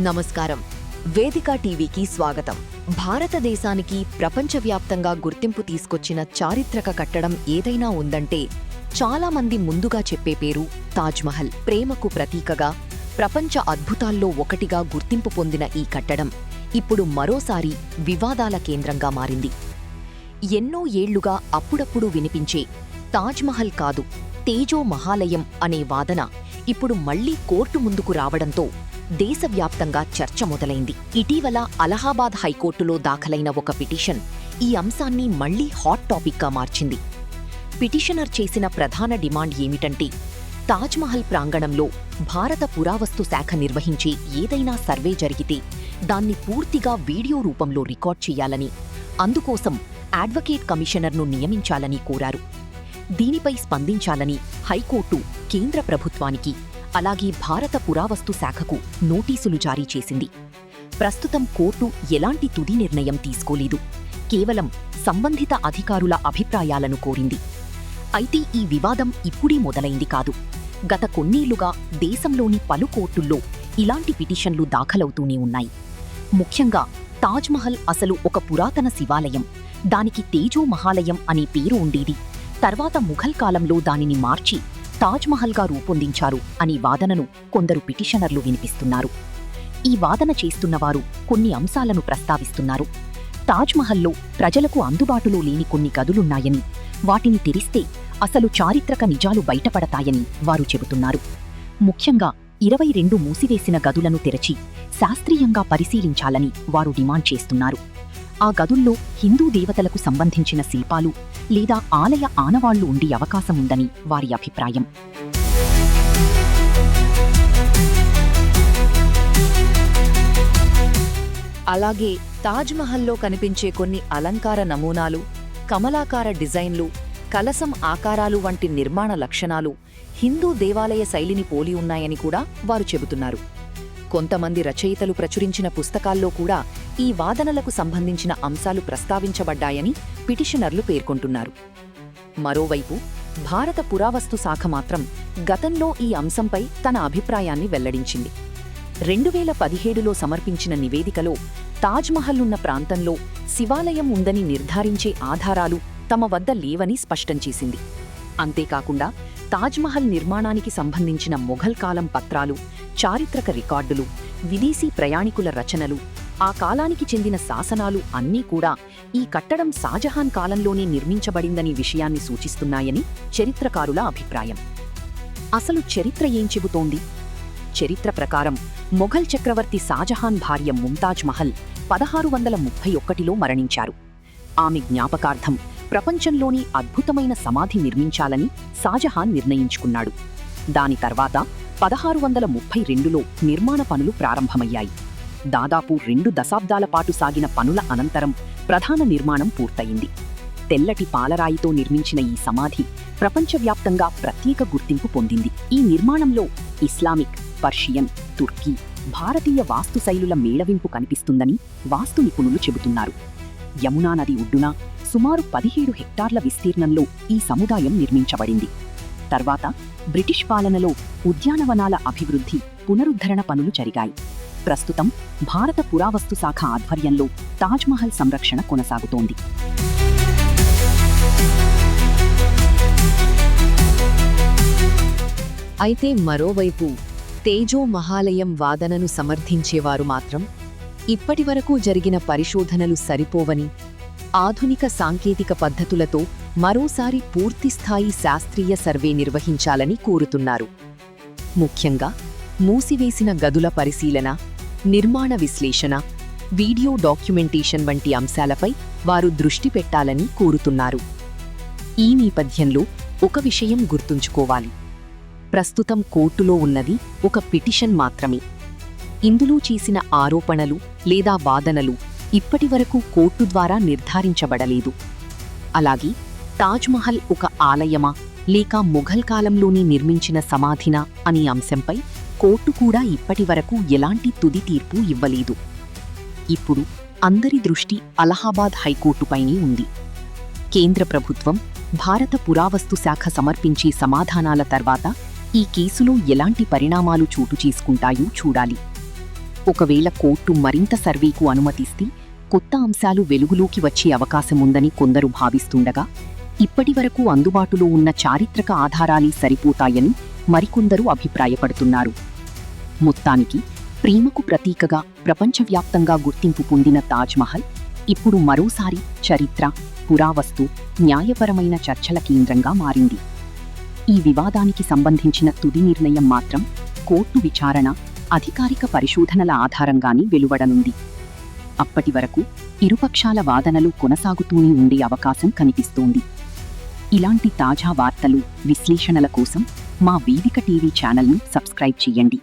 నమస్కారం. వేదిక టీవీకి స్వాగతం. భారతదేశానికి ప్రపంచవ్యాప్తంగా గుర్తింపు తీసుకొచ్చిన చారిత్రక కట్టడం ఏదైనా ఉందంటే చాలా మంది ముందుగా చెప్పే పేరు తాజ్మహల్. ప్రేమకు ప్రతీకగా, ప్రపంచ అద్భుతాల్లో ఒకటిగా గుర్తింపు పొందిన ఈ కట్టడం ఇప్పుడు మరోసారి వివాదాల కేంద్రంగా మారింది. ఎన్నో ఏళ్లుగా అప్పుడప్పుడు వినిపించే తాజ్మహల్ కాదు, తేజో మహాలయం అనే వాదన ఇప్పుడు మళ్లీ కోర్టు ముందుకు రావడంతో దేశవ్యాప్తంగా చర్చ మొదలైంది. ఇటీవల అలహాబాద్ హైకోర్టులో దాఖలైన ఒక పిటిషన్ ఈ అంశాన్ని మళ్లీ హాట్ టాపిక్గా మార్చింది. పిటిషనర్ చేసిన ప్రధాన డిమాండ్ ఏమిటంటే, తాజ్మహల్ ప్రాంగణంలో భారత పురావస్తు శాఖ నిర్వహించే ఏదైనా సర్వే జరిగితే దాన్ని పూర్తిగా వీడియో రూపంలో రికార్డ్ చేయాలని, అందుకోసం అడ్వకేట్ కమిషనర్ను నియమించాలని కోరారు. దీనిపై స్పందించాలని హైకోర్టు కేంద్ర ప్రభుత్వానికి, అలాగే భారత పురావస్తు శాఖకు నోటీసులు జారీ చేసింది. ప్రస్తుతం కోర్టు ఎలాంటి తుది నిర్ణయం తీసుకోలేదు, కేవలం సంబంధిత అధికారుల అభిప్రాయాలను కోరింది. అయితే ఈ వివాదం ఇప్పుడే మొదలైంది కాదు. గత కొన్నేళ్లుగా దేశంలోని పలు కోర్టుల్లో ఇలాంటి పిటిషన్లు దాఖలవుతూనే ఉన్నాయి. ముఖ్యంగా తాజ్మహల్ అసలు ఒక పురాతన శివాలయం, దానికి తేజో మహాలయం అనే పేరు ఉండేది. తర్వాత ముఘల్ కాలంలో దానిని మార్చి తాజ్మహల్గా రూపొందించారు అనే వాదనను కొందరు పిటిషనర్లు వినిపిస్తున్నారు. ఈ వాదన చేస్తున్నవారు కొన్ని అంశాలను ప్రస్తావిస్తున్నారు. తాజ్మహల్లో ప్రజలకు అందుబాటులో లేని కొన్ని గదులున్నాయని, వాటిని తెరిస్తే అసలు చారిత్రక నిజాలు బయటపడతాయని వారు చెబుతున్నారు. ముఖ్యంగా 22 మూసివేసిన గదులను తెరచి శాస్త్రీయంగా పరిశీలించాలని వారు డిమాండ్ చేస్తున్నారు. ఆ గదుల్లో హిందూ దేవతలకు సంబంధించిన శిల్పాలు లేదా ఆలయ ఆనవాళ్లు ఉండే అవకాశముందని వారి అభిప్రాయం. అలాగే తాజ్మహల్లో కనిపించే కొన్ని అలంకార నమూనాలు, కమలాకార డిజైన్లు, కలసం ఆకారాలు వంటి నిర్మాణ లక్షణాలు హిందూ దేవాలయ శైలిని పోలి ఉన్నాయని కూడా వారు చెబుతున్నారు. కొంతమంది రచయితలు ప్రచురించిన పుస్తకాల్లో కూడా ఈ వాదనలకు సంబంధించిన అంశాలు ప్రస్తావించబడ్డాయని పిటిషనర్లు పేర్కొంటున్నారు. మరోవైపు భారత పురావస్తు శాఖ మాత్రం గతంలో ఈ అంశంపై తన అభిప్రాయాన్ని వెల్లడించింది. 2017లో సమర్పించిన నివేదికలో తాజ్మహల్ ఉన్న ప్రాంతంలో శివాలయం ఉందని నిర్ధారించే ఆధారాలు తమ వద్ద లేవని స్పష్టం చేసింది. అంతేకాకుండా తాజ్మహల్ నిర్మాణానికి సంబంధించిన మొఘల్ కాలం పత్రాలు, చారిత్రక రికార్డులు, విదేశీ ప్రయాణికుల రచనలు, ఆ కాలానికి చెందిన శాసనాలు అన్నీ కూడా ఈ కట్టడం షాజహాన్ కాలంలోనే నిర్మించబడిందని విషయాన్ని సూచిస్తున్నాయని చరిత్రకారుల అభిప్రాయం. అసలు చరిత్ర ఏం చెబుతోంది? చరిత్ర ప్రకారం మొఘల్ చక్రవర్తి షాజహాన్ భార్య ముంతాజ్ మహల్ 1631లో మరణించారు. ఆమె జ్ఞాపకార్థం ప్రపంచంలోని అద్భుతమైన సమాధి నిర్మించాలని షాజహాన్ నిర్ణయించుకున్నాడు. దాని తర్వాత 1632లో నిర్మాణ పనులు ప్రారంభమయ్యాయి. దాదాపు 2 దశాబ్దాల పాటు సాగిన పనుల అనంతరం ప్రధాన నిర్మాణం పూర్తయింది. తెల్లటి పాలరాయితో నిర్మించిన ఈ సమాధి ప్రపంచవ్యాప్తంగా ప్రత్యేక గుర్తింపు పొందింది. ఈ నిర్మాణంలో ఇస్లామిక్, పర్షియన్, తుర్కీ, భారతీయ వాస్తుశైలుల మేళవింపు కనిపిస్తుందని వాస్తు నిపుణులు చెబుతున్నారు. యమునా నది ఒడ్డున సుమారు 17 హెక్టార్ల విస్తీర్ణంలో ఈ సముదాయం నిర్మించబడింది. తర్వాత బ్రిటిష్ పాలనలో ఉద్యానవనాల అభివృద్ధి, పునరుద్ధరణ పనులు జరిగాయి. ప్రస్తుతం భారత పురావస్తు శాఖ ఆధ్వర్యంలో తాజ్మహల్ సంరక్షణ కొనసాగుతోంది. అయితే మరోవైపు తేజో మహాలయం వాదనను సమర్థించేవారు మాత్రం ఇప్పటివరకు జరిగిన పరిశోధనలు సరిపోవని, ఆధునిక సాంకేతిక పద్ధతులతో మరోసారి పూర్తిస్థాయి శాస్త్రీయ సర్వే నిర్వహించాలని కోరుతున్నారు. ముఖ్యంగా మూసివేసిన గదుల పరిశీలన, నిర్మాణ విశ్లేషణ, వీడియో డాక్యుమెంటేషన్ వంటి అంశాలపై వారు దృష్టి పెట్టాలని కోరుతున్నారు. ఈ నేపథ్యంలో ఒక విషయం గుర్తుంచుకోవాలి. ప్రస్తుతం కోర్టులో ఉన్నది ఒక పిటిషన్ మాత్రమే. ఇందులో చేసిన ఆరోపణలు లేదా వాదనలు ఇప్పటివరకు కోర్టు ద్వారా నిర్ధారించబడలేదు. అలాగే తాజ్మహల్ ఒక ఆలయమా లేక మొఘల్ కాలంలోనే నిర్మించిన సమాధినా అనే అంశంపై కోర్టు కూడా ఇప్పటివరకు ఎలాంటి తుది తీర్పు ఇవ్వలేదు. ఇప్పుడు అందరి దృష్టి అలహాబాద్ హైకోర్టుపైనే ఉంది. కేంద్ర ప్రభుత్వం, భారత పురావస్తు శాఖ సమర్పించే సమాధానాల తర్వాత ఈ కేసులో ఎలాంటి పరిణామాలు చోటు చేసుకుంటాయో చూడాలి. ఒకవేళ కోర్టు మరింత సర్వేకు అనుమతిస్తే కొత్త అంశాలు వెలుగులోకి వచ్చే అవకాశముందని కొందరు భావిస్తుండగా, ఇప్పటివరకు అందుబాటులో ఉన్న చారిత్రక ఆధారాలే సరిపోతాయని మరికొందరు అభిప్రాయపడుతున్నారు. మొత్తానికి ప్రేమకు ప్రతీకగా ప్రపంచవ్యాప్తంగా గుర్తింపు పొందిన తాజ్మహల్ ఇప్పుడు మరోసారి చరిత్ర, పురావస్తు, న్యాయపరమైన చర్చల కేంద్రంగా మారింది. ఈ వివాదానికి సంబంధించిన తుది నిర్ణయం మాత్రం కోర్టు విచారణ, అధికారిక పరిశోధనల ఆధారంగానే వెలువడనుంది. అప్పటి వరకు ఇరుపక్షాల వాదనలు కొనసాగుతూనే ఉండే అవకాశం కనిపిస్తోంది. ఇలాంటి తాజా వార్తలు, విశ్లేషణల కోసం మా వేదిక టీవీ ఛానల్ను సబ్స్క్రైబ్ చేయండి.